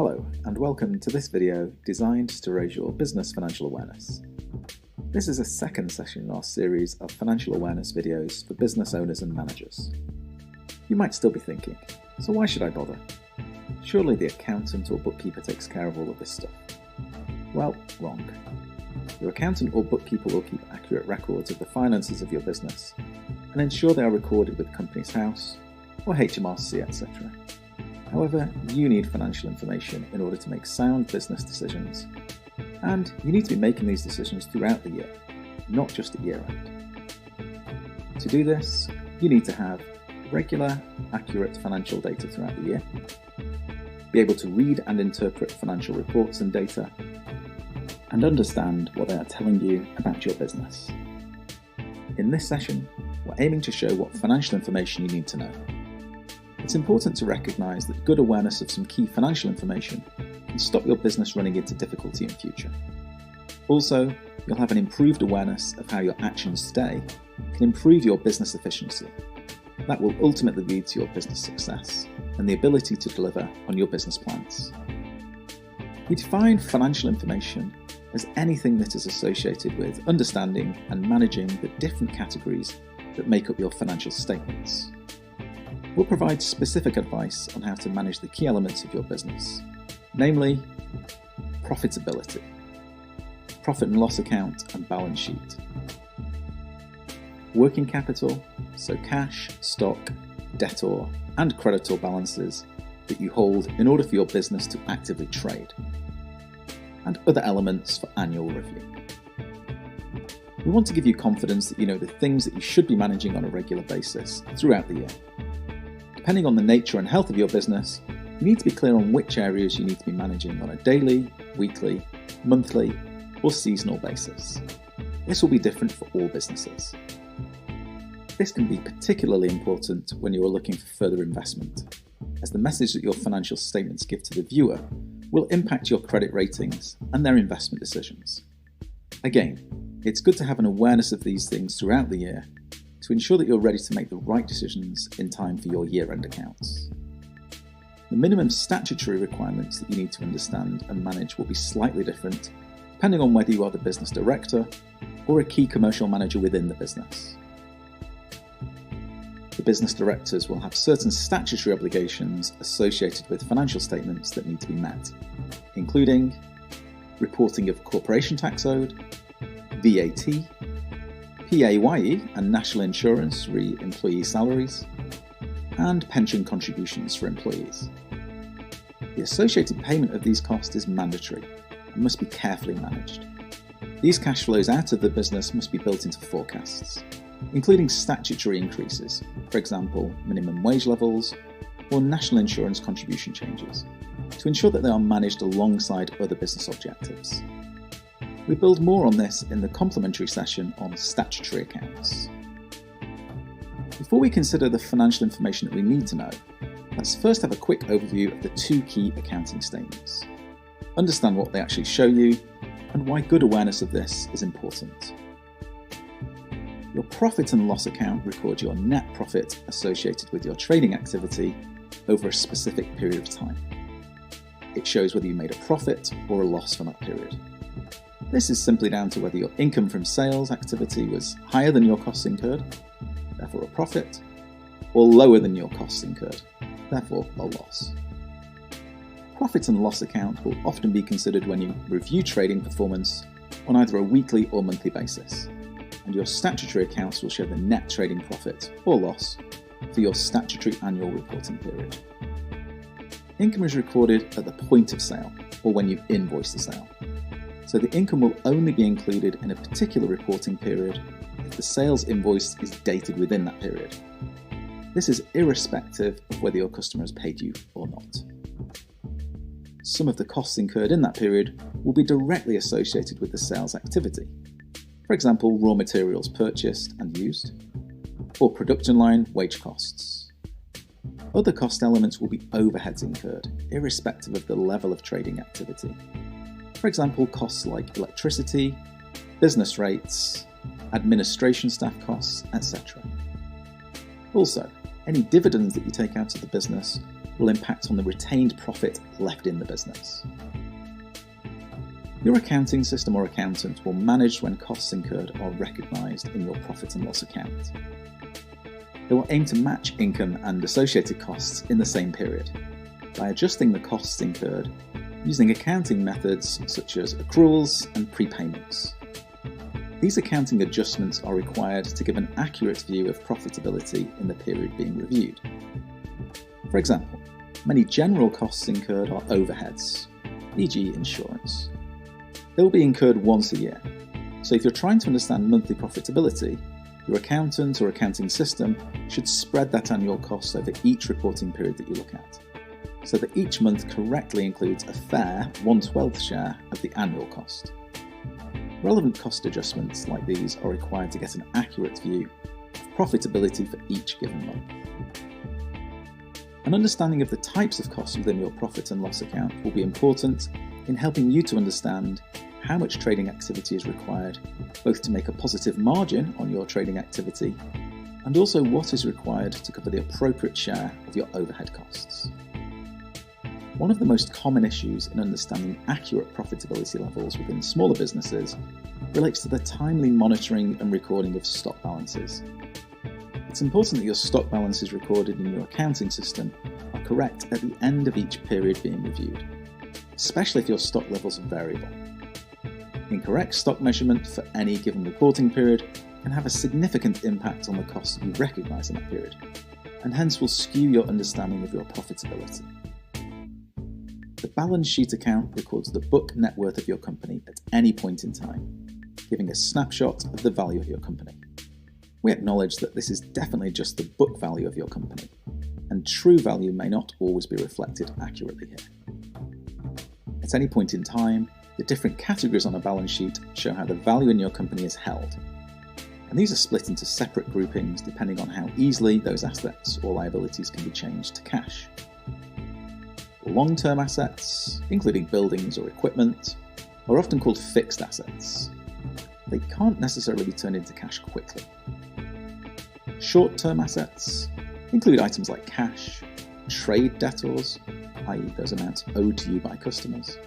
Hello and welcome to this video designed to raise your business financial awareness. This is a second session in our series of financial awareness videos for business owners and managers. You might still be thinking, so why should I bother? Surely the accountant or bookkeeper takes care of all of this stuff. Well, wrong. Your accountant or bookkeeper will keep accurate records of the finances of your business and ensure they are recorded with Companies House or HMRC, etc. However, you need financial information in order to make sound business decisions, and you need to be making these decisions throughout the year, not just at year end. To do this, you need to have regular, accurate financial data throughout the year, be able to read and interpret financial reports and data, and understand what they are telling you about your business. In this session, we're aiming to show what financial information you need to know. It's important to recognise that good awareness of some key financial information can stop your business running into difficulty in future. Also, you'll have an improved awareness of how your actions today can improve your business efficiency. That will ultimately lead to your business success and the ability to deliver on your business plans. We define financial information as anything that is associated with understanding and managing the different categories that make up your financial statements. We'll provide specific advice on how to manage the key elements of your business, namely profitability, profit and loss account and balance sheet, working capital, so cash, stock, debtor and creditor balances that you hold in order for your business to actively trade, and other elements for annual review. We want to give you confidence that you know the things that you should be managing on a regular basis throughout the year. Depending on the nature and health of your business, you need to be clear on which areas you need to be managing on a daily, weekly, monthly, or seasonal basis. This will be different for all businesses. This can be particularly important when you are looking for further investment, as the message that your financial statements give to the viewer will impact your credit ratings and their investment decisions. Again, it's good to have an awareness of these things throughout the year to ensure that you're ready to make the right decisions in time for your year-end accounts. The minimum statutory requirements that you need to understand and manage will be slightly different depending on whether you are the business director or a key commercial manager within the business. The business directors will have certain statutory obligations associated with financial statements that need to be met, including reporting of corporation tax owed, VAT, PAYE and national insurance re employee salaries, and pension contributions for employees. The associated payment of these costs is mandatory and must be carefully managed. These cash flows out of the business must be built into forecasts, including statutory increases, for example, minimum wage levels or national insurance contribution changes, to ensure that they are managed alongside other business objectives. We build more on this in the complementary session on statutory accounts. Before we consider the financial information that we need to know, let's first have a quick overview of the two key accounting statements. Understand what they actually show you and why good awareness of this is important. Your profit and loss account records your net profit associated with your trading activity over a specific period of time. It shows whether you made a profit or a loss for that period. This is simply down to whether your income from sales activity was higher than your costs incurred, therefore a profit, or lower than your costs incurred, therefore a loss. Profit and loss account will often be considered when you review trading performance on either a weekly or monthly basis, and your statutory accounts will show the net trading profit or loss for your statutory annual reporting period. Income is recorded at the point of sale, or when you invoice the sale. So the income will only be included in a particular reporting period if the sales invoice is dated within that period. This is irrespective of whether your customer has paid you or not. Some of the costs incurred in that period will be directly associated with the sales activity. For example, raw materials purchased and used, or production line wage costs. Other cost elements will be overheads incurred, irrespective of the level of trading activity. For example, costs like electricity, business rates, administration staff costs, etc. Also, any dividends that you take out of the business will impact on the retained profit left in the business. Your accounting system or accountant will manage when costs incurred are recognised in your profit and loss account. They will aim to match income and associated costs in the same period by adjusting the costs incurred using accounting methods such as accruals and prepayments. These accounting adjustments are required to give an accurate view of profitability in the period being reviewed. For example, many general costs incurred are overheads, e.g. insurance. They will be incurred once a year, so if you're trying to understand monthly profitability, your accountant or accounting system should spread that annual cost over each reporting period that you look at, so that each month correctly includes a fair 1/12 share of the annual cost. Relevant cost adjustments like these are required to get an accurate view of profitability for each given month. An understanding of the types of costs within your profit and loss account will be important in helping you to understand how much trading activity is required, both to make a positive margin on your trading activity and also what is required to cover the appropriate share of your overhead costs. One of the most common issues in understanding accurate profitability levels within smaller businesses relates to the timely monitoring and recording of stock balances. It's important that your stock balances recorded in your accounting system are correct at the end of each period being reviewed, especially if your stock levels are variable. Incorrect stock measurement for any given reporting period can have a significant impact on the costs you recognise in that period, and hence will skew your understanding of your profitability. The balance sheet account records the book net worth of your company at any point in time, giving a snapshot of the value of your company. We acknowledge that this is definitely just the book value of your company, and true value may not always be reflected accurately here. At any point in time, the different categories on a balance sheet show how the value in your company is held, and these are split into separate groupings depending on how easily those assets or liabilities can be changed to cash. Long-term assets, including buildings or equipment, are often called fixed assets. They can't necessarily be turned into cash quickly. Short-term assets include items like cash, trade debtors, i.e. those amounts owed to you by customers,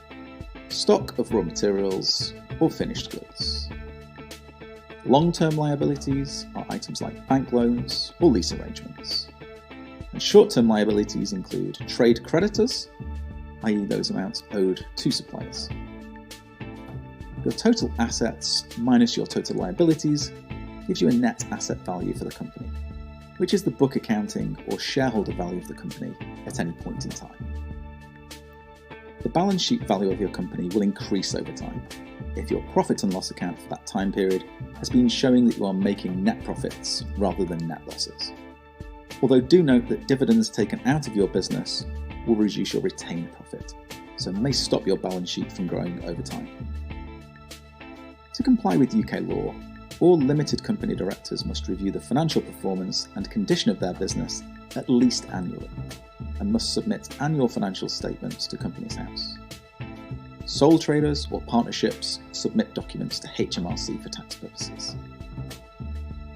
stock of raw materials, or finished goods. Long-term liabilities are items like bank loans or lease arrangements. And short-term liabilities include trade creditors, i.e. those amounts owed to suppliers. Your total assets minus your total liabilities gives you a net asset value for the company, which is the book accounting or shareholder value of the company at any point in time. The balance sheet value of your company will increase over time if your profit and loss account for that time period has been showing that you are making net profits rather than net losses. Although do note that dividends taken out of your business will reduce your retained profit, so may stop your balance sheet from growing over time. To comply with UK law, all limited company directors must review the financial performance and condition of their business at least annually, and must submit annual financial statements to Companies House. Sole traders or partnerships submit documents to HMRC for tax purposes.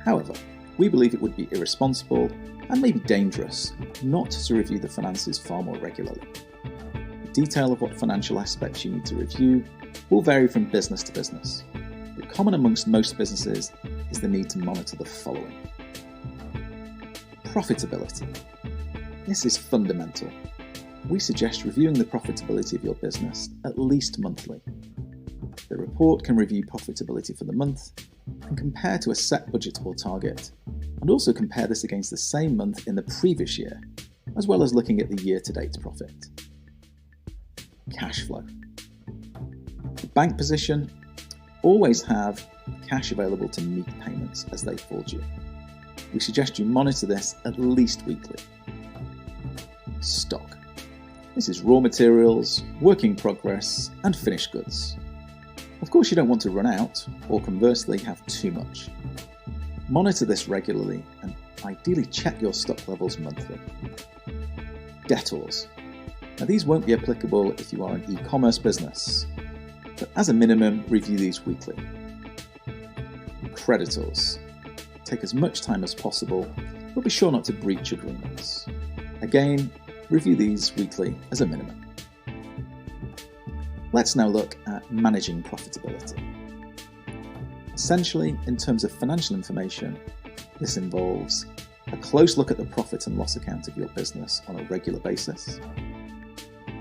However, we believe it would be irresponsible and maybe dangerous not to review the finances far more regularly. The detail of what financial aspects you need to review will vary from business to business, but common amongst most businesses is the need to monitor the following. Profitability. This is fundamental. We suggest reviewing the profitability of your business at least monthly. The report can review profitability for the month and compare to a set budget or target, and also compare this against the same month in the previous year, as well as looking at the year-to-date profit. Cash flow. The bank position: always have cash available to meet payments as they fall due. We suggest you monitor this at least weekly. Stock. This is raw materials, work in progress, and finished goods. Of course, you don't want to run out, or conversely, have too much. Monitor this regularly and ideally check your stock levels monthly. Debtors. Now, these won't be applicable if you are an e-commerce business, but as a minimum, review these weekly. Creditors. Take as much time as possible, but be sure not to breach agreements. Again, Review these weekly as a minimum. Let's now look at managing profitability. Essentially, in terms of financial information, this involves a close look at the profit and loss account of your business on a regular basis,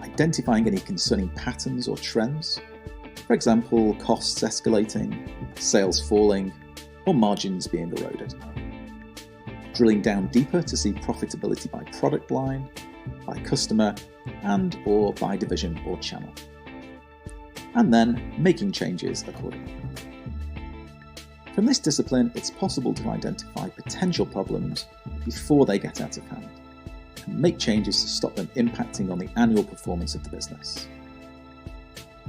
identifying any concerning patterns or trends, for example, costs escalating, sales falling, or margins being eroded. Drilling down deeper to see profitability by product line, by customer, and/or by division or channel. And then making changes accordingly. From this discipline, it's possible to identify potential problems before they get out of hand and make changes to stop them impacting on the annual performance of the business.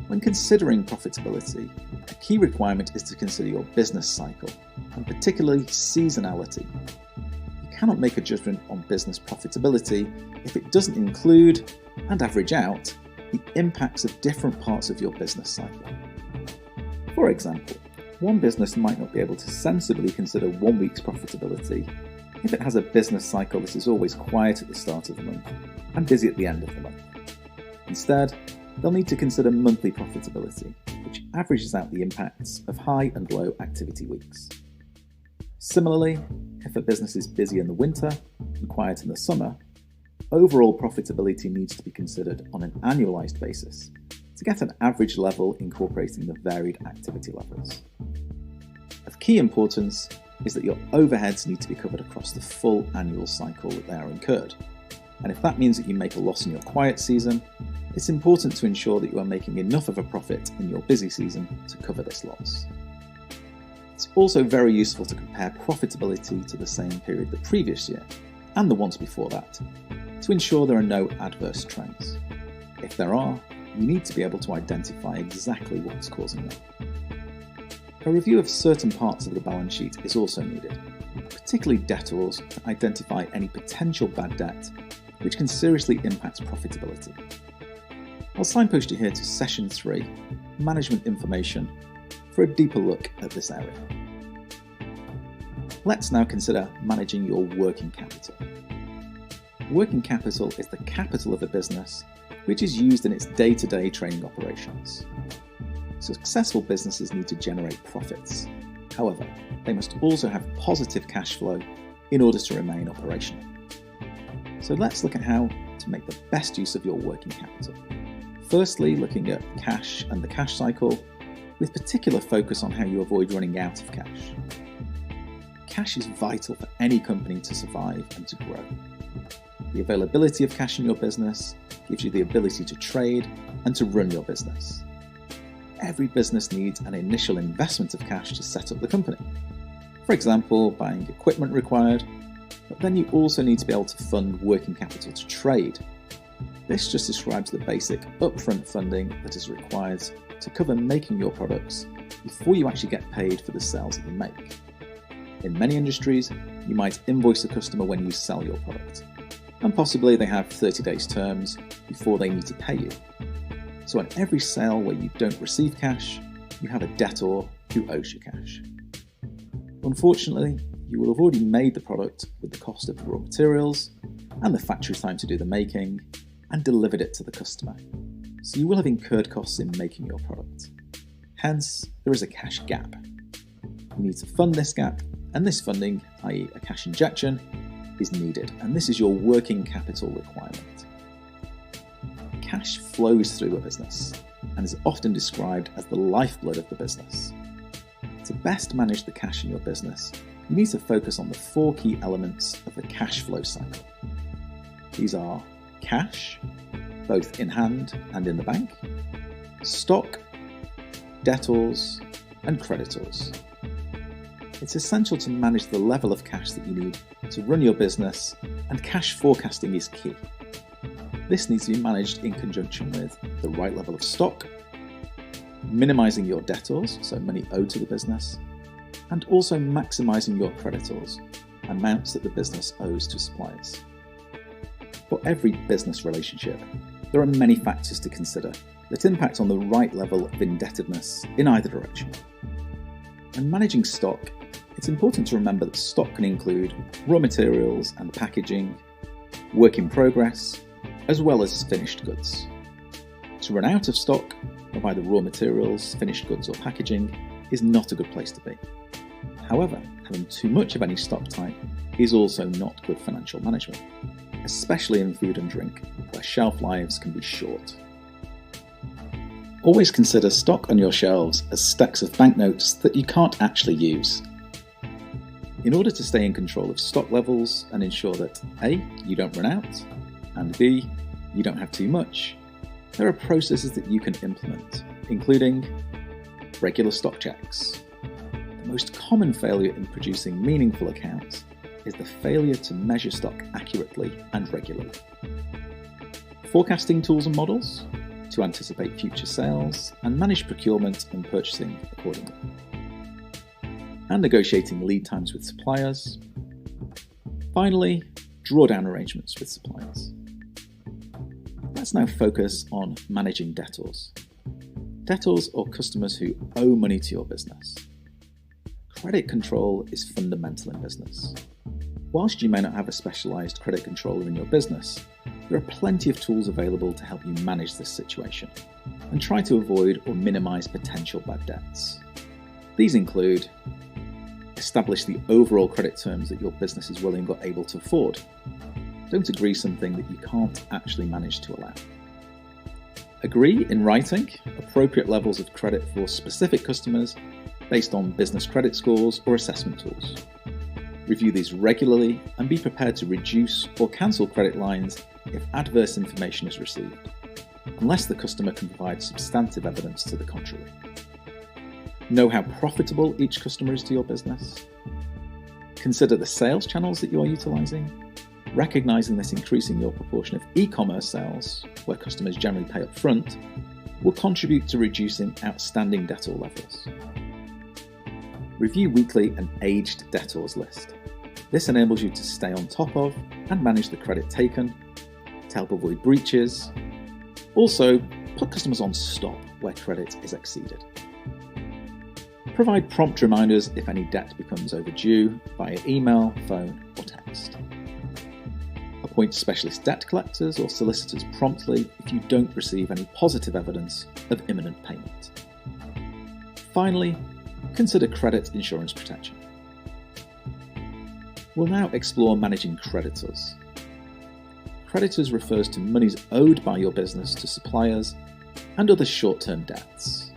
When considering profitability, a key requirement is to consider your business cycle, and particularly seasonality. You cannot make a judgment on business profitability if it doesn't include and average out the impacts of different parts of your business cycle. For example, one business might not be able to sensibly consider 1 week's profitability if it has a business cycle that is always quiet at the start of the month and busy at the end of the month. Instead, they'll need to consider monthly profitability, which averages out the impacts of high and low activity weeks. Similarly, if a business is busy in the winter and quiet in the summer, overall profitability needs to be considered on an annualized basis to get an average level incorporating the varied activity levels. Of key importance is that your overheads need to be covered across the full annual cycle that they are incurred. And if that means that you make a loss in your quiet season, it's important to ensure that you are making enough of a profit in your busy season to cover this loss. It's also very useful to compare profitability to the same period the previous year and the ones before that to ensure there are no adverse trends. If there are, you need to be able to identify exactly what's causing them. A review of certain parts of the balance sheet is also needed, particularly debtors, to identify any potential bad debt which can seriously impact profitability. I'll signpost you here to Session 3, Management Information, for a deeper look at this area. Let's now consider managing your working capital. Working capital is the capital of a business which is used in its day-to-day trading operations. Successful businesses need to generate profits. However, they must also have positive cash flow in order to remain operational. So let's look at how to make the best use of your working capital. Firstly, looking at cash and the cash cycle, with particular focus on how you avoid running out of cash. Cash is vital for any company to survive and to grow. The availability of cash in your business gives you the ability to trade and to run your business. Every business needs an initial investment of cash to set up the company. For example, buying equipment required, but then you also need to be able to fund working capital to trade. This just describes the basic upfront funding that is required to cover making your products before you actually get paid for the sales that you make. In many industries, you might invoice a customer when you sell your product, and possibly they have 30 days terms before they need to pay you. So on every sale where you don't receive cash, you have a debtor who owes you cash. Unfortunately, you will have already made the product with the cost of the raw materials and the factory time to do the making and delivered it to the customer. So you will have incurred costs in making your product. Hence, there is a cash gap. You need to fund this gap, and this funding, i.e. a cash injection, is needed, and this is your working capital requirement. Cash flows through a business and is often described as the lifeblood of the business. To best manage the cash in your business, you need to focus on the 4 key elements of the cash flow cycle. These are cash, both in hand and in the bank, stock, debtors, and creditors. It's essential to manage the level of cash that you need to run your business, and cash forecasting is key. This needs to be managed in conjunction with the right level of stock, minimizing your debtors, so money owed to the business, and also maximizing your creditors, amounts that the business owes to suppliers. For every business relationship, there are many factors to consider that impact on the right level of indebtedness in either direction. When managing stock, it's important to remember that stock can include raw materials and packaging, work in progress, as well as finished goods. To run out of stock of either raw materials, finished goods or packaging is not a good place to be. However, having too much of any stock type is also not good financial management, especially in food and drink, where shelf lives can be short. Always consider stock on your shelves as stacks of banknotes that you can't actually use. In order to stay in control of stock levels and ensure that A, you don't run out, and B, you don't have too much, there are processes that you can implement, including regular stock checks. The most common failure in producing meaningful accounts is the failure to measure stock accurately and regularly. Forecasting tools and models to anticipate future sales and manage procurement and purchasing accordingly. And negotiating lead times with suppliers. Finally, drawdown arrangements with suppliers. Let's now focus on managing debtors. Debtors are customers who owe money to your business. Credit control is fundamental in business. Whilst you may not have a specialised credit controller in your business, there are plenty of tools available to help you manage this situation and try to avoid or minimise potential bad debts. These include: establish the overall credit terms that your business is willing or able to afford. Don't agree something that you can't actually manage to allow. Agree in writing appropriate levels of credit for specific customers based on business credit scores or assessment tools. Review these regularly and be prepared to reduce or cancel credit lines if adverse information is received, unless the customer can provide substantive evidence to the contrary. Know how profitable each customer is to your business. Consider the sales channels that you are utilising, recognising that increasing your proportion of e-commerce sales, where customers generally pay up front, will contribute to reducing outstanding debtor levels. Review weekly an aged debtors list. This enables you to stay on top of and manage the credit taken, to help avoid breaches. Also, put customers on stop where credit is exceeded. Provide prompt reminders if any debt becomes overdue via email, phone or text. Appoint specialist debt collectors or solicitors promptly if you don't receive any positive evidence of imminent payment. Finally, consider credit insurance protection. We'll now explore managing creditors. Creditors refers to monies owed by your business to suppliers and other short-term debts.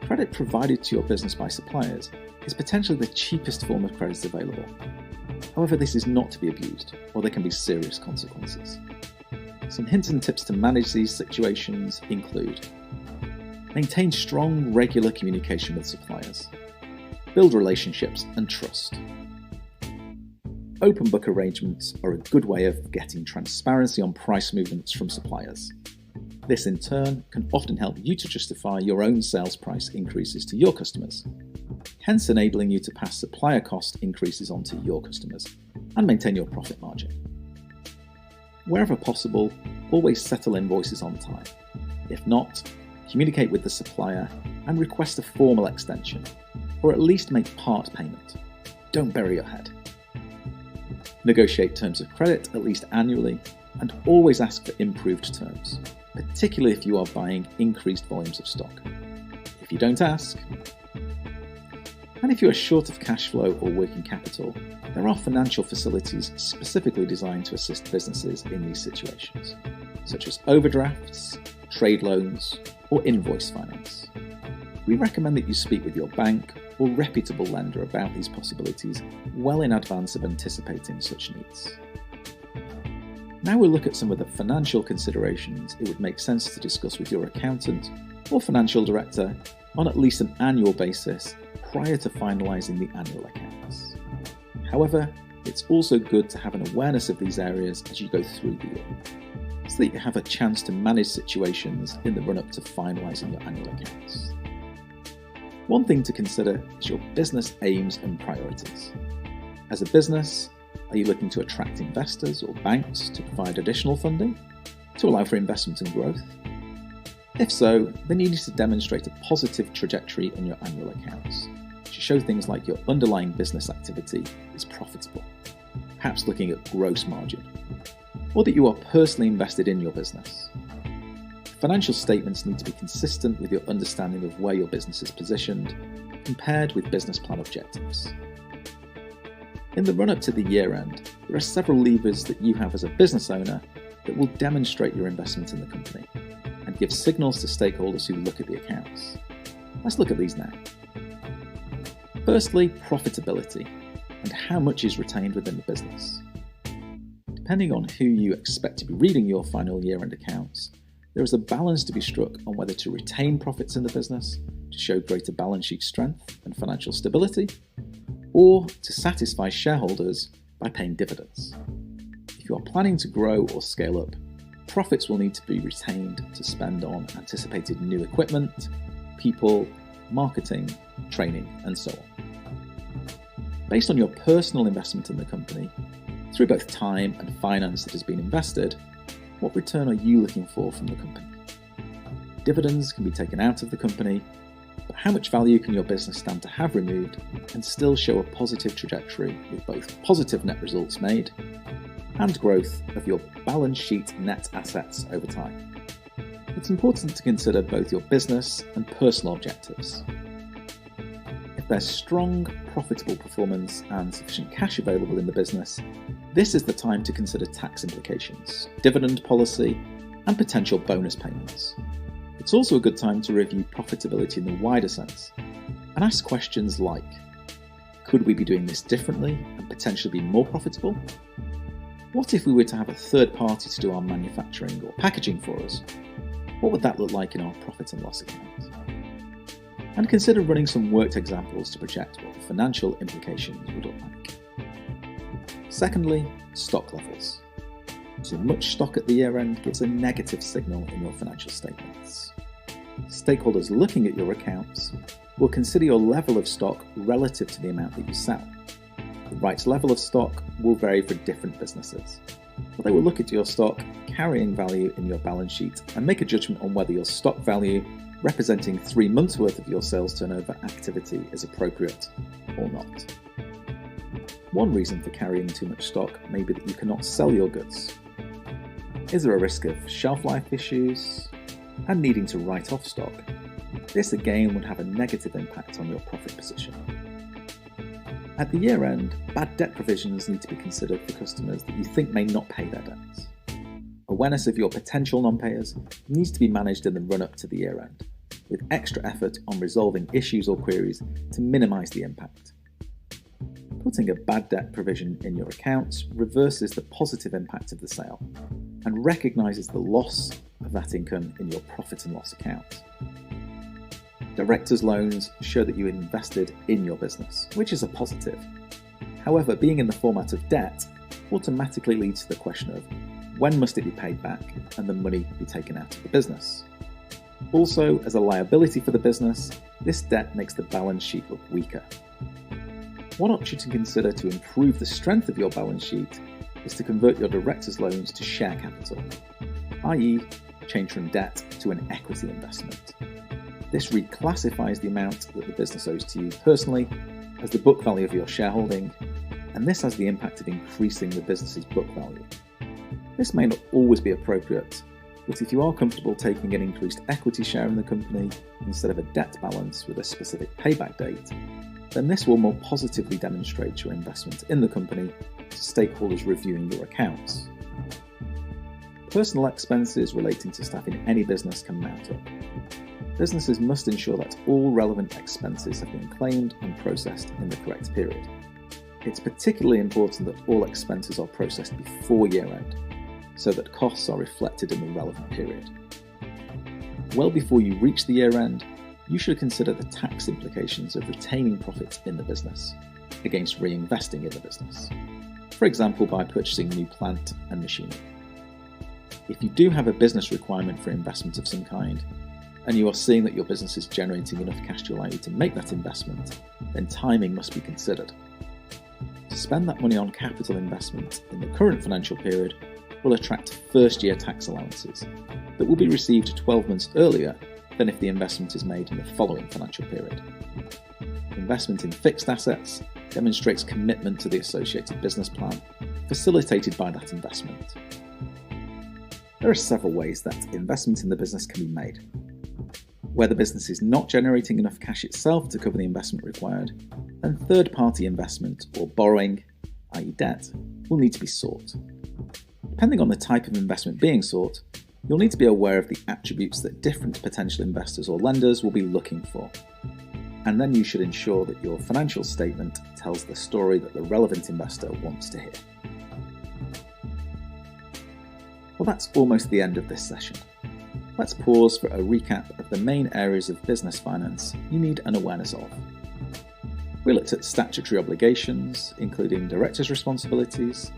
Credit provided to your business by suppliers is potentially the cheapest form of credit available. However, this is not to be abused, or there can be serious consequences. Some hints and tips to manage these situations include: maintain strong, regular communication with suppliers. Build relationships and trust. Open book arrangements are a good way of getting transparency on price movements from suppliers. This in turn can often help you to justify your own sales price increases to your customers, hence enabling you to pass supplier cost increases on to your customers and maintain your profit margin. Wherever possible, always settle invoices on time. If not, communicate with the supplier and request a formal extension, or at least make part payment. Don't bury your head. Negotiate terms of credit at least annually, and always ask for improved terms, particularly if you are buying increased volumes of stock. If you don't ask, and if you are short of cash flow or working capital, there are financial facilities specifically designed to assist businesses in these situations, such as overdrafts, trade loans, or invoice finance. We recommend that you speak with your bank or reputable lender about these possibilities well in advance of anticipating such needs. Now we'll look at some of the financial considerations it would make sense to discuss with your accountant or financial director on at least an annual basis prior to finalising the annual accounts. However, it's also good to have an awareness of these areas as you go through the year, so that you have a chance to manage situations in the run-up to finalising your annual accounts. One thing to consider is your business aims and priorities. As a business, are you looking to attract investors or banks to provide additional funding to allow for investment and growth? If so, then you need to demonstrate a positive trajectory in your annual accounts to show things like your underlying business activity is profitable. perhaps looking at gross margin, or that you are personally invested in your business. Financial statements need to be consistent with your understanding of where your business is positioned, compared with business plan objectives. In the run-up to the year end, there are several levers that you have as a business owner that will demonstrate your investment in the company and give signals to stakeholders who look at the accounts. Let's look at these now. Firstly, profitability and how much is retained within the business. Depending on who you expect to be reading your final year-end accounts, there is a balance to be struck on whether to retain profits in the business to show greater balance sheet strength and financial stability, or to satisfy shareholders by paying dividends. If you are planning to grow or scale up, profits will need to be retained to spend on anticipated new equipment, people, marketing, training, and so on. Based on your personal investment in the company, through both time and finance that has been invested, what return are you looking for from the company? Dividends can be taken out of the company, but how much value can your business stand to have removed and still show a positive trajectory with both positive net results made and growth of your balance sheet net assets over time? It's important to consider both your business and personal objectives. If there's strong, profitable performance and sufficient cash available in the business, this is the time to consider tax implications, dividend policy, and potential bonus payments. It's also a good time to review profitability in the wider sense and ask questions like, could we be doing this differently and potentially be more profitable? What if we were to have a third party to do our manufacturing or packaging for us? What would that look like in our profit and loss account? And consider running some worked examples to project what the financial implications would look like. Secondly, stock levels. Too much stock at the year end gives a negative signal in your financial statements. Stakeholders looking at your accounts will consider your level of stock relative to the amount that you sell. The right level of stock will vary for different businesses, but they will look at your stock carrying value in your balance sheet and make a judgment on whether your stock value representing 3 months' worth of your sales turnover activity is appropriate or not. One reason for carrying too much stock may be that you cannot sell your goods. Is there a risk of shelf life issues and needing to write off stock? This again would have a negative impact on your profit position. At the year end, bad debt provisions need to be considered for customers that you think may not pay their debts. Awareness of your potential non-payers needs to be managed in the run-up to the year end, with extra effort on resolving issues or queries to minimise the impact. Putting a bad debt provision in your accounts reverses the positive impact of the sale and recognises the loss of that income in your profit and loss account. Directors' loans show that you invested in your business, which is a positive. However, being in the format of debt automatically leads to the question of when must it be paid back and the money be taken out of the business. Also, as a liability for the business, this debt makes the balance sheet look weaker. One option to consider to improve the strength of your balance sheet is to convert your directors' loans to share capital, i.e. change from debt to an equity investment. This reclassifies the amount that the business owes to you personally as the book value of your shareholding, and this has the impact of increasing the business's book value. This may not always be appropriate, but if you are comfortable taking an increased equity share in the company instead of a debt balance with a specific payback date, then this will more positively demonstrate your investment in the company to stakeholders reviewing your accounts. Personal expenses relating to staff in any business can mount up. Businesses must ensure that all relevant expenses have been claimed and processed in the correct period. It's particularly important that all expenses are processed before year end, so that costs are reflected in the relevant period. Well before you reach the year end, you should consider the tax implications of retaining profits in the business against reinvesting in the business, for example by purchasing new plant and machinery. If you do have a business requirement for investment of some kind, and you are seeing that your business is generating enough cash to allow you to make that investment, then timing must be considered. To spend that money on capital investment in the current financial period will attract first-year tax allowances that will be received 12 months earlier than if the investment is made in the following financial period. Investment in fixed assets demonstrates commitment to the associated business plan facilitated by that investment. There are several ways that investment in the business can be made. Where the business is not generating enough cash itself to cover the investment required, then third-party investment or borrowing, i.e. debt, will need to be sought. Depending on the type of investment being sought, you'll need to be aware of the attributes that different potential investors or lenders will be looking for. And then you should ensure that your financial statement tells the story that the relevant investor wants to hear. Well, that's almost the end of this session. Let's pause for a recap of the main areas of business finance you need an awareness of. We looked at statutory obligations, including directors' responsibilities,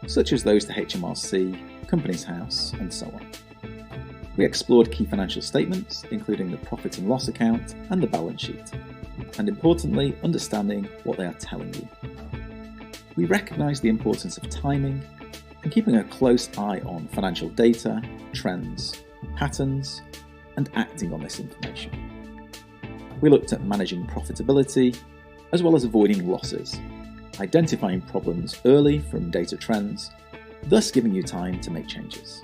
such as those to HMRC, Companies House, and so on. We explored key financial statements, including the profit and loss account and the balance sheet, and importantly, understanding what they are telling you. We recognised the importance of timing and keeping a close eye on financial data, trends, patterns, and acting on this information. We looked at managing profitability, as well as avoiding losses, identifying problems early from data trends, thus giving you time to make changes.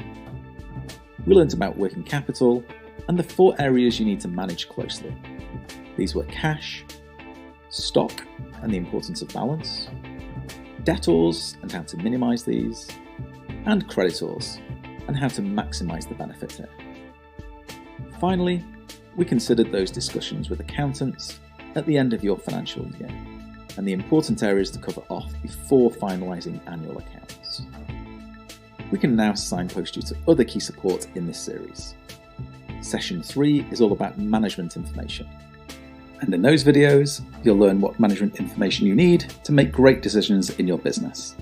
We learned about working capital and the 4 areas you need to manage closely. These were cash, stock and the importance of balance, debtors and how to minimise these, and creditors and how to maximise the benefit here. Finally, we considered those discussions with accountants at the end of your financial year and the important areas to cover off before finalising annual accounts. We can now signpost you to other key support in this series. Session 3 is all about management information. And in those videos, you'll learn what management information you need to make great decisions in your business.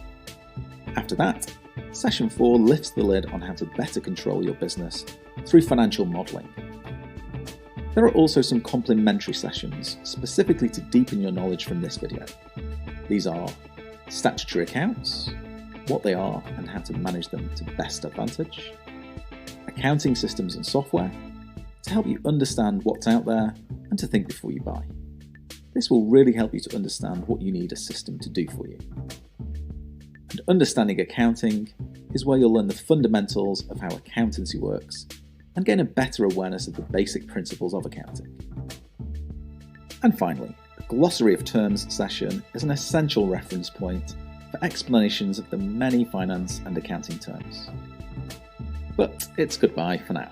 After that, Session 4 lifts the lid on how to better control your business through financial modelling. There are also some complementary sessions specifically to deepen your knowledge from this video. These are statutory accounts, what they are and how to manage them to best advantage, accounting systems and software, to help you understand what's out there and to think before you buy. This will really help you to understand what you need a system to do for you. And understanding accounting is where you'll learn the fundamentals of how accountancy works and gain a better awareness of the basic principles of accounting. And finally, the Glossary of Terms session is an essential reference point for explanations of the many finance and accounting terms. But it's goodbye for now.